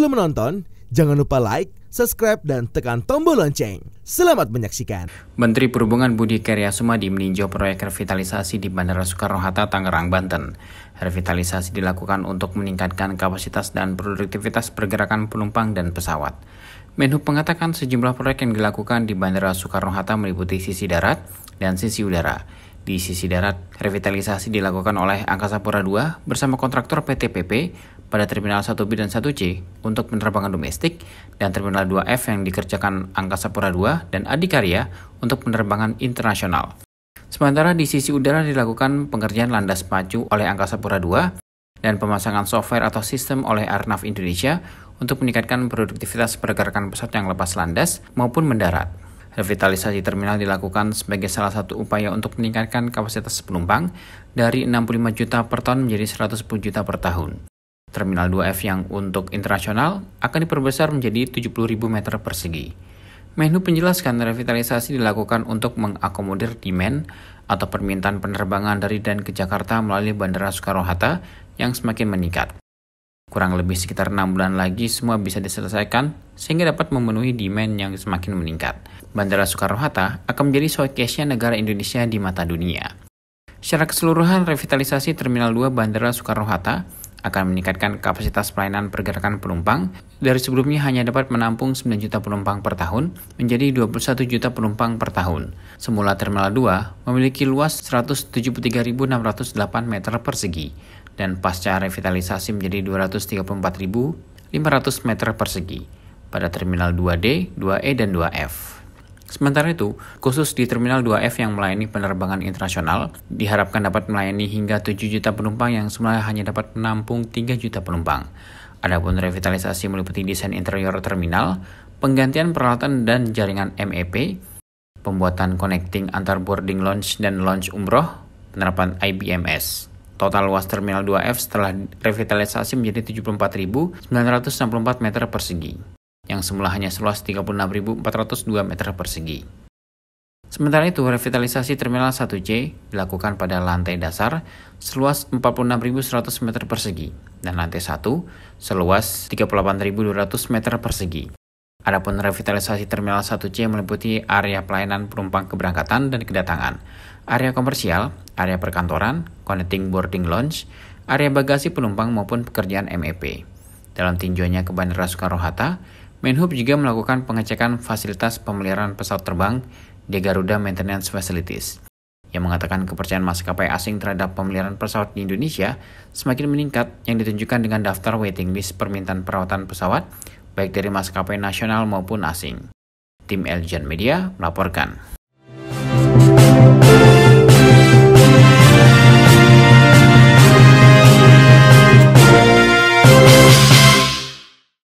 Sebelum menonton, jangan lupa like, subscribe, dan tekan tombol lonceng. Selamat menyaksikan. Menteri Perhubungan Budi Karya Sumadi meninjau proyek revitalisasi di Bandara Soekarno-Hatta, Tangerang, Banten. Revitalisasi dilakukan untuk meningkatkan kapasitas dan produktivitas pergerakan penumpang dan pesawat. Menhub mengatakan sejumlah proyek yang dilakukan di Bandara Soekarno-Hatta meliputi sisi darat dan sisi udara. Di sisi darat, revitalisasi dilakukan oleh Angkasa Pura II bersama kontraktor PT PP pada Terminal 1B dan 1C untuk penerbangan domestik dan Terminal 2F yang dikerjakan Angkasa Pura II dan Adikarya untuk penerbangan internasional. Sementara di sisi udara dilakukan pengerjaan landas pacu oleh Angkasa Pura II dan pemasangan software atau sistem oleh Airnav Indonesia untuk meningkatkan produktivitas pergerakan pesawat yang lepas landas maupun mendarat. Revitalisasi terminal dilakukan sebagai salah satu upaya untuk meningkatkan kapasitas penumpang dari 65 juta per tahun menjadi 110 juta per tahun. Terminal 2F yang untuk internasional akan diperbesar menjadi 70.000 meter persegi. Menhub menjelaskan revitalisasi dilakukan untuk mengakomodir demand atau permintaan penerbangan dari dan ke Jakarta melalui Bandara Soekarno-Hatta yang semakin meningkat. Kurang lebih sekitar 6 bulan lagi semua bisa diselesaikan sehingga dapat memenuhi demand yang semakin meningkat. Bandara Soekarno-Hatta akan menjadi showcase-nya negara Indonesia di mata dunia. Secara keseluruhan, revitalisasi Terminal 2 Bandara Soekarno-Hatta akan meningkatkan kapasitas pelayanan pergerakan penumpang dari sebelumnya hanya dapat menampung 9 juta penumpang per tahun menjadi 21 juta penumpang per tahun. Semula Terminal 2 memiliki luas 173.608 meter persegi dan pasca revitalisasi menjadi 234.500 meter persegi pada Terminal 2D, 2E, dan 2F. Sementara itu, khusus di Terminal 2F yang melayani penerbangan internasional, diharapkan dapat melayani hingga 7 juta penumpang yang semula hanya dapat menampung 3 juta penumpang. Adapun revitalisasi meliputi desain interior terminal, penggantian peralatan dan jaringan MEP, pembuatan connecting antar boarding lounge dan lounge umroh, penerapan IBMS. Total luas Terminal 2F setelah revitalisasi menjadi 74.964 meter persegi, yang semula hanya seluas 36.402 meter persegi. Sementara itu, revitalisasi Terminal 1C dilakukan pada lantai dasar seluas 46.100 meter persegi dan lantai 1 seluas 38.200 meter persegi. Adapun revitalisasi Terminal 1C meliputi area pelayanan penumpang keberangkatan dan kedatangan, area komersial, area perkantoran, connecting boarding lounge, area bagasi penumpang maupun pekerjaan MEP. Dalam tinjauannya ke Bandara Soekarno-Hatta, Menhub juga melakukan pengecekan fasilitas pemeliharaan pesawat terbang di Garuda Maintenance Facilities, yang mengatakan kepercayaan maskapai asing terhadap pemeliharaan pesawat di Indonesia semakin meningkat yang ditunjukkan dengan daftar waiting list permintaan perawatan pesawat baik dari maskapai nasional maupun asing. Tim Eljan Media melaporkan.